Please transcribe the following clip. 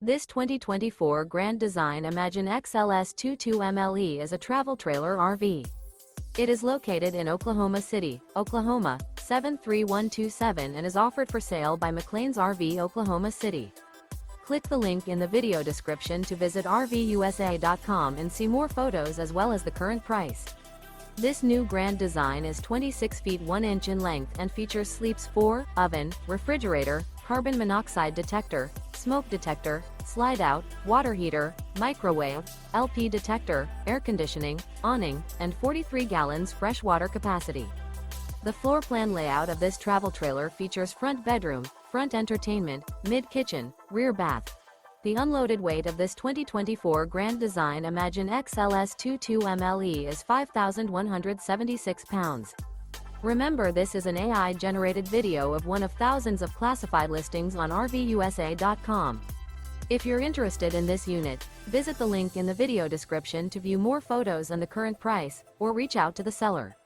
This 2024 Grand Design Imagine XLS 22MLE is a travel trailer RV. It is located in Oklahoma City, Oklahoma, 73127 and is offered for sale by McClain's RV Oklahoma City. Click the link in the video description to visit RVUSA.com and see more photos as well as the current price. This new Grand Design is 26 feet 1 inch in length and features sleeps 4, oven, refrigerator, carbon monoxide detector, smoke detector, slide-out, water heater, microwave, LP detector, air conditioning, awning, and 43 gallons fresh water capacity. The floor plan layout of this travel trailer features front bedroom, front entertainment, mid-kitchen, rear bath. The unloaded weight of this 2024 Grand Design Imagine XLS 22MLE is 5,176 pounds. Remember, this is an AI-generated video of one of thousands of classified listings on RVUSA.com. If you're interested in this unit, visit the link in the video description to view more photos and the current price, or reach out to the seller.